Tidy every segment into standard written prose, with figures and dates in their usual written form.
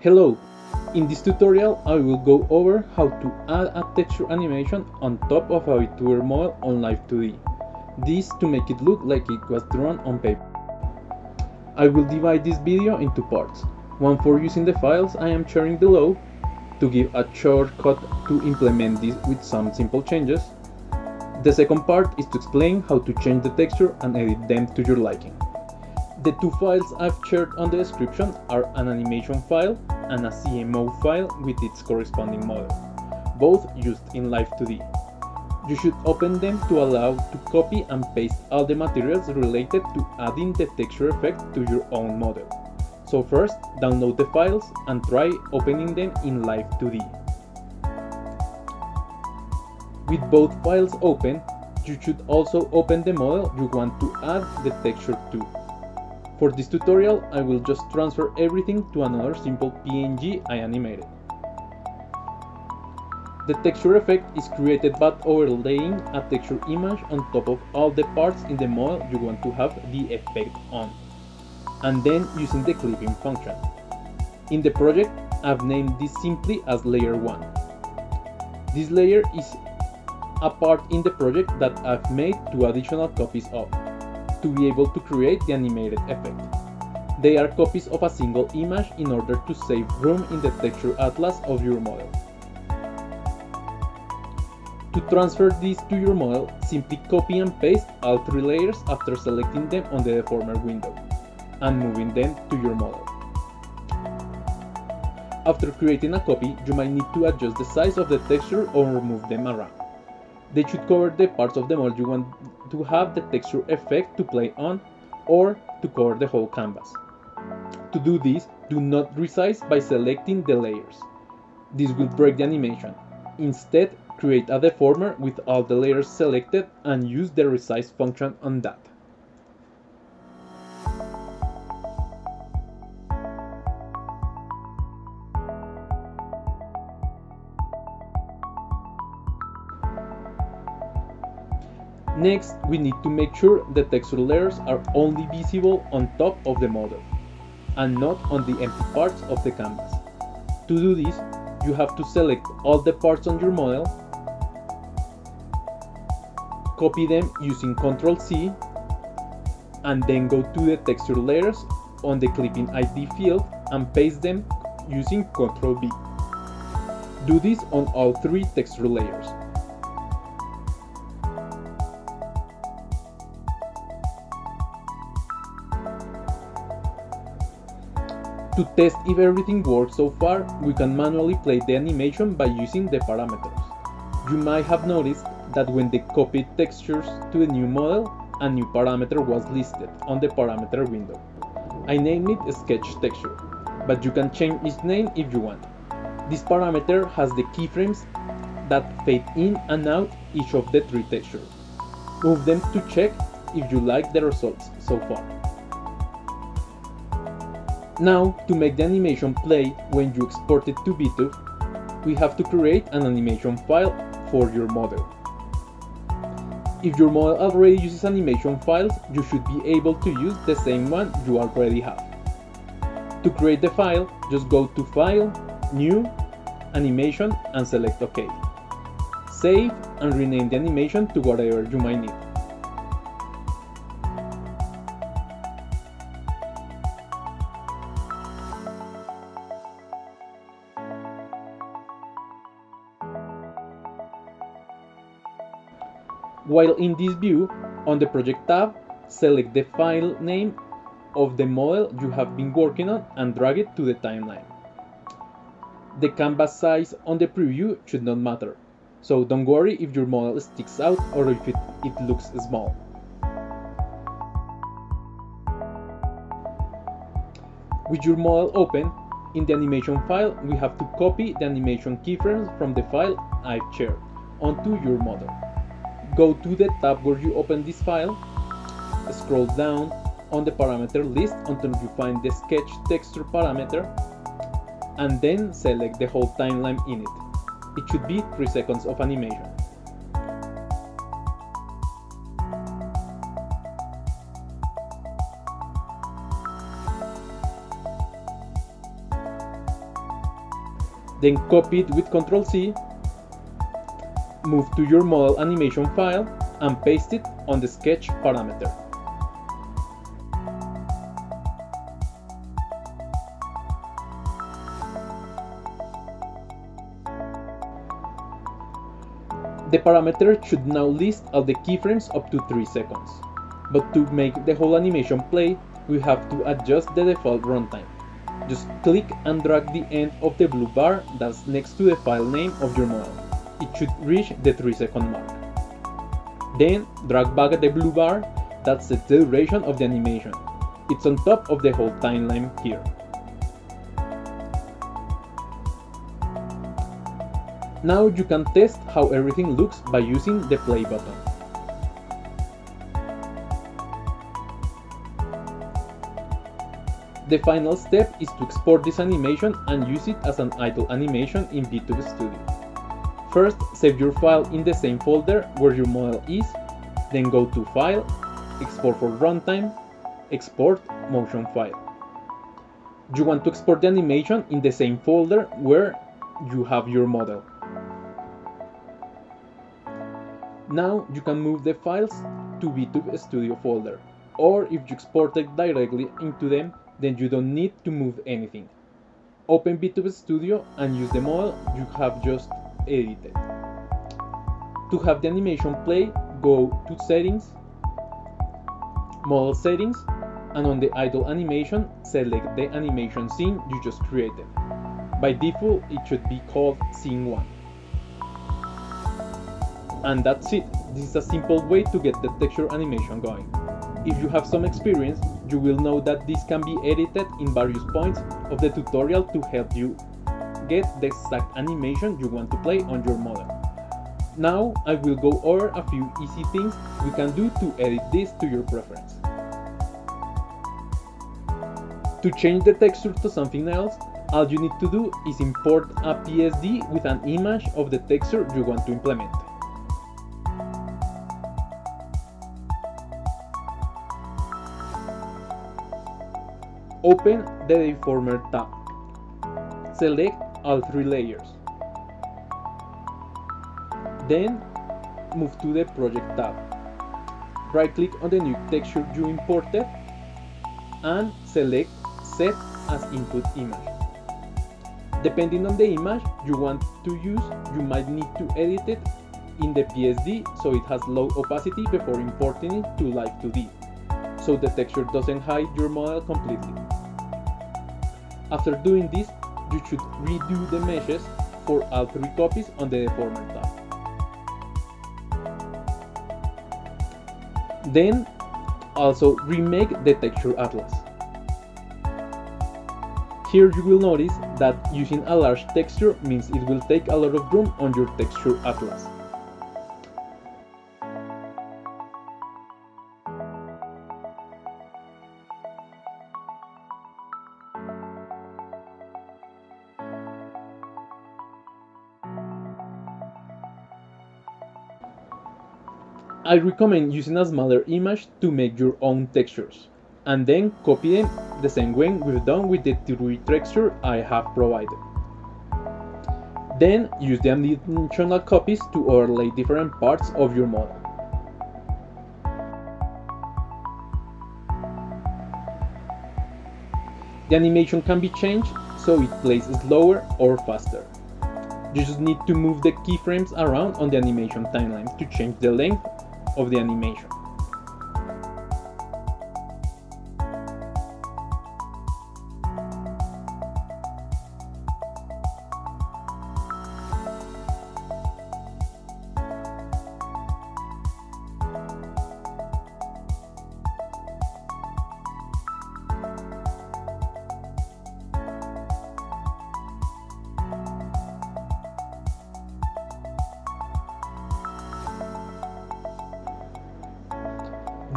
Hello! In this tutorial I will go over how to add a texture animation on top of a Vtuber model on Live2D. This to make it look like it was drawn on paper. I will divide this video into parts. One for using the files I am sharing below to give a shortcut to implement this with some simple changes. The second part is to explain how to change the texture and edit them to your liking. The two files I've shared on the description are an animation file and a CMO file with its corresponding model, both used in Live2D. You should open them to allow to copy and paste all the materials related to adding the texture effect to your own model. So first, download the files and try opening them in Live2D. With both files open, you should also open the model you want to add the texture to. For this tutorial, I will just transfer everything to another simple PNG I animated. The texture effect is created by overlaying a texture image on top of all the parts in the model you want to have the effect on, and then using the clipping function. In the project, I've named this simply as layer 1. This layer is a part in the project that I've made 2 additional copies of, to be able to create the animated effect. They are copies of a single image in order to save room in the texture atlas of your model. To transfer this to your model, simply copy and paste all 3 layers after selecting them on the deformer window and moving them to your model. After creating a copy, you might need to adjust the size of the texture or move them around. They should cover the parts of the model you want to have the texture effect to play on, or to cover the whole canvas. To do this, do not resize by selecting the layers. This will break the animation. Instead, create a deformer with all the layers selected and use the resize function on that. Next, we need to make sure the texture layers are only visible on top of the model, and not on the empty parts of the canvas. To do this, you have to select all the parts on your model, copy them using Ctrl+C, and then go to the texture layers on the clipping ID field and paste them using Ctrl+V. Do this on all 3 texture layers. To test if everything works so far, we can manually play the animation by using the parameters. You might have noticed that when they copied textures to the new model, a new parameter was listed on the parameter window. I named it Sketch Texture, but you can change its name if you want. This parameter has the keyframes that fade in and out each of the 3 textures. Move them to check if you like the results so far. Now, to make the animation play when you export it to Vtube, we have to create an animation file for your model. If your model already uses animation files, you should be able to use the same one you already have. To create the file, just go to File, New, Animation, and select OK. Save and rename the animation to whatever you might need. While in this view, on the Project tab, select the file name of the model you have been working on and drag it to the timeline. The canvas size on the preview should not matter, so don't worry if your model sticks out or if it looks small. With your model open, in the animation file, we have to copy the animation keyframes from the file I've shared onto your model. Go to the tab where you open this file, scroll down on the parameter list until you find the sketch texture parameter, and then select the whole timeline in it. It should be 3 seconds of animation. Then copy it with Ctrl C, move to your model animation file and paste it on the sketch parameter. The parameter should now list all the keyframes up to 3 seconds. But to make the whole animation play, we have to adjust the default runtime. Just click and drag the end of the blue bar that's next to the file name of your model. It should reach the 3-second mark. Then drag back the blue bar that sets the duration of the animation. It's on top of the whole timeline here. Now you can test how everything looks by using the play button. The final step is to export this animation and use it as an idle animation in Vtube Studio. First, save your file in the same folder where your model is, then go to File, Export for Runtime, Export Motion File. You want to export the animation in the same folder where you have your model. Now you can move the files to Vtube Studio folder, or if you export it directly into them, then you don't need to move anything. Open Vtube Studio and use the model you have just edited. To have the animation play, go to Settings, Model Settings, and on the idle animation, select the animation scene you just created. By default, it should be called Scene 1. And that's it. This is a simple way to get the texture animation going. If you have some experience, you will know that this can be edited in various points of the tutorial to help you get the exact animation you want to play on your model. Now I will go over a few easy things we can do to edit this to your preference. To change the texture to something else, all you need to do is import a PSD with an image of the texture you want to implement. Open the Deformer tab. Select all 3 layers. Then move to the Project tab. Right-click on the new texture you imported and select Set as Input Image. Depending on the image you want to use, you might need to edit it in the PSD so it has low opacity before importing it to Live2D, so the texture doesn't hide your model completely. After doing this, you should redo the meshes for all 3 copies on the Deformer tab. Then also remake the texture atlas. Here you will notice that using a large texture means it will take a lot of room on your texture atlas. I recommend using a smaller image to make your own textures, and then copy them the same way we've done with the 3 texture I have provided. Then use the additional copies to overlay different parts of your model. The animation can be changed so it plays slower or faster. You just need to move the keyframes around on the animation timeline to change the length of the animation.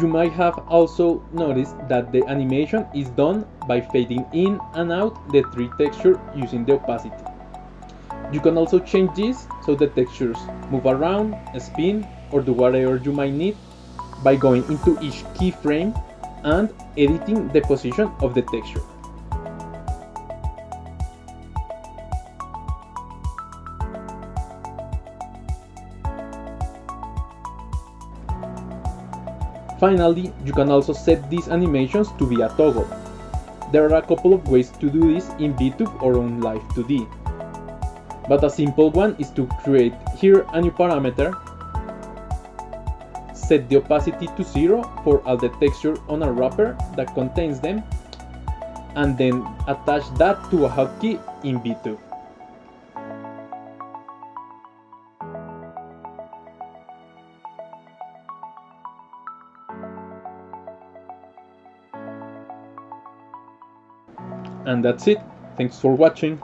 You might have also noticed that the animation is done by fading in and out the 3 textures using the opacity. You can also change this so the textures move around, spin, or do whatever you might need by going into each keyframe and editing the position of the texture. Finally, you can also set these animations to be a toggle. There are a couple of ways to do this in Vtube or on Live2D. But a simple one is to create here a new parameter, set the opacity to 0 for all the texture on a wrapper that contains them, and then attach that to a hotkey in Vtube. And that's it. Thanks for watching.